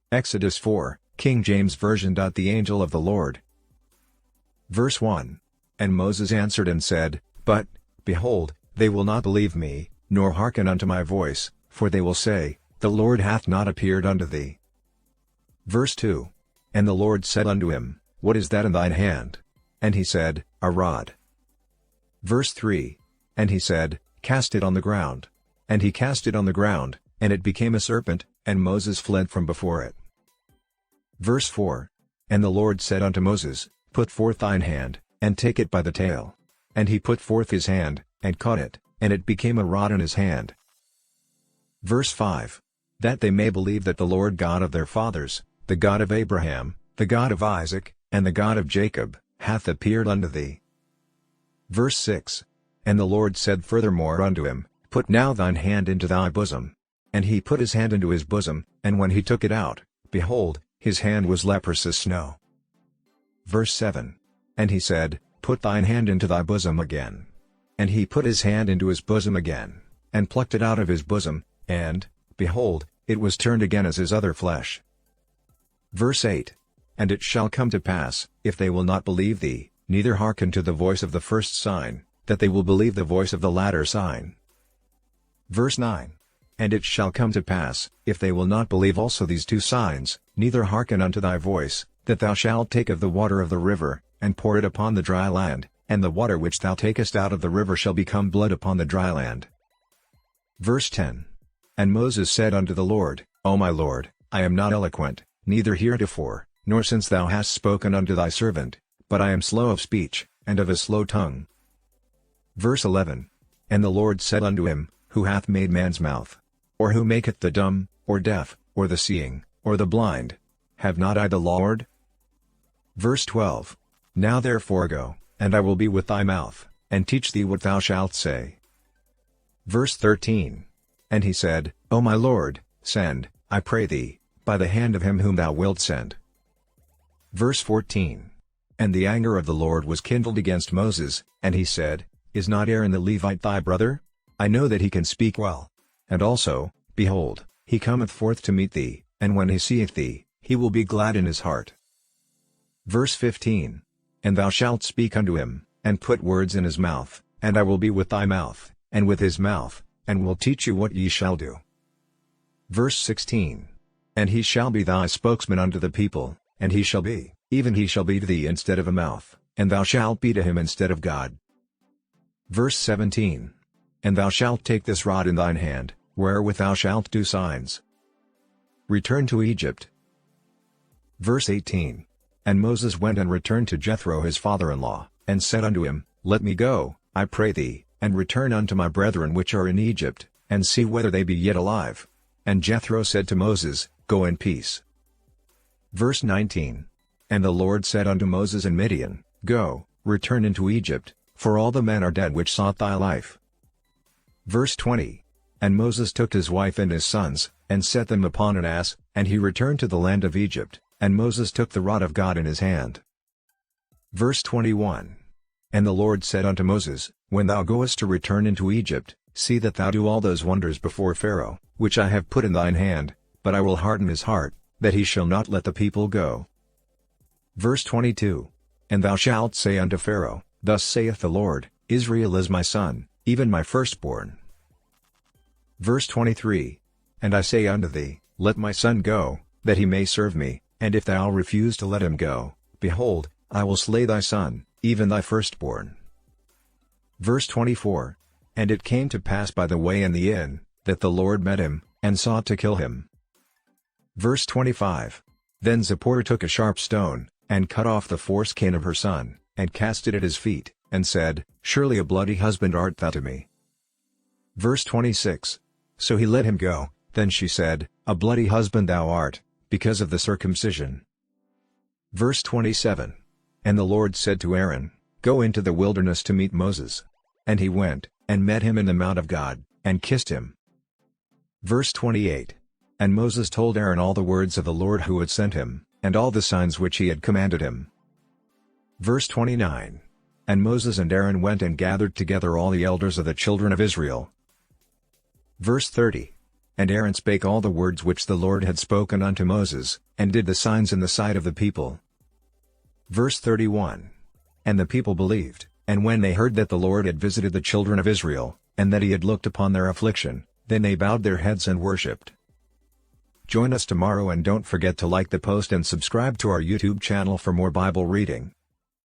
Exodus 4, King James Version. The angel of the Lord. Verse 1. And Moses answered and said, But, behold, they will not believe me, nor hearken unto my voice, for they will say, The Lord hath not appeared unto thee. Verse 2. And the Lord said unto him, What is that in thine hand? And he said, A rod. Verse 3. And he said, Cast it on the ground. And he cast it on the ground, and it became a serpent, and Moses fled from before it. Verse 4. And the Lord said unto Moses, Put forth thine hand, and take it by the tail. And he put forth his hand, and caught it, and it became a rod in his hand. Verse 5. That they may believe that the Lord God of their fathers, the God of Abraham, the God of Isaac, and the God of Jacob, hath appeared unto thee. Verse 6. And the Lord said furthermore unto him, Put now thine hand into thy bosom. And he put his hand into his bosom, and when he took it out, behold, his hand was leprous as snow. Verse 7. And he said, Put thine hand into thy bosom again. And he put his hand into his bosom again, and plucked it out of his bosom, and, behold, it was turned again as his other flesh. Verse 8. And it shall come to pass, if they will not believe thee, neither hearken to the voice of the first sign, that they will believe the voice of the latter sign. Verse 9. And it shall come to pass, if they will not believe also these two signs, neither hearken unto thy voice, that thou shalt take of the water of the river, and pour it upon the dry land, and the water which thou takest out of the river shall become blood upon the dry land. Verse 10. And Moses said unto the Lord, O my Lord, I am not eloquent, neither heretofore, nor since thou hast spoken unto thy servant, but I am slow of speech, and of a slow tongue. Verse 11. And the Lord said unto him, Who hath made man's mouth? Or who maketh the dumb, or deaf, or the seeing, or the blind? Have not I the Lord? Verse 12. Now therefore go, and I will be with thy mouth, and teach thee what thou shalt say. Verse 13. And he said, O my Lord, send, I pray thee, by the hand of him whom thou wilt send. Verse 14. And the anger of the Lord was kindled against Moses, and he said, Is not Aaron the Levite thy brother? I know that he can speak well. And also, behold, he cometh forth to meet thee, and when he seeth thee, he will be glad in his heart. Verse 15. And thou shalt speak unto him, and put words in his mouth, and I will be with thy mouth, and with his mouth, and will teach you what ye shall do. Verse 16. And he shall be thy spokesman unto the people, and he shall be, even he shall be to thee instead of a mouth, and thou shalt be to him instead of God. Verse 17. And thou shalt take this rod in thine hand, wherewith thou shalt do signs. Return to Egypt. Verse 18. And Moses went and returned to Jethro his father-in-law, and said unto him, Let me go, I pray thee, and return unto my brethren which are in Egypt, and see whether they be yet alive. And Jethro said to Moses, Go in peace. Verse 19. And the Lord said unto Moses in Midian, Go, return into Egypt, for all the men are dead which sought thy life. Verse 20. And Moses took his wife and his sons, and set them upon an ass, and he returned to the land of Egypt, and Moses took the rod of God in his hand. Verse 21. And the Lord said unto Moses, When thou goest to return into Egypt, see that thou do all those wonders before Pharaoh, which I have put in thine hand, but I will harden his heart, that he shall not let the people go. Verse 22. And thou shalt say unto Pharaoh, Thus saith the Lord, Israel is my son, even my firstborn. Verse 23. And I say unto thee, Let my son go, that he may serve me, and if thou refuse to let him go, behold, I will slay thy son, even thy firstborn. Verse 24. And it came to pass by the way in the inn, that the Lord met him, and sought to kill him. Verse 25. Then Zipporah took a sharp stone, and cut off the foreskin of her son, and cast it at his feet, and said, Surely a bloody husband art thou to me. Verse 26. So he let him go. Then she said, A bloody husband thou art, because of the circumcision. Verse 27. And the Lord said to Aaron, Go into the wilderness to meet Moses. And he went, and met him in the mount of God, and kissed him. Verse 28. And Moses told Aaron all the words of the Lord who had sent him, and all the signs which he had commanded him. Verse 29. And Moses and Aaron went and gathered together all the elders of the children of Israel. Verse 30. And Aaron spake all the words which the Lord had spoken unto Moses, and did the signs in the sight of the people. Verse 31. And the people believed, and when they heard that the Lord had visited the children of Israel, and that he had looked upon their affliction, then they bowed their heads and worshipped. Join us tomorrow and don't forget to like the post and subscribe to our YouTube channel for more Bible reading.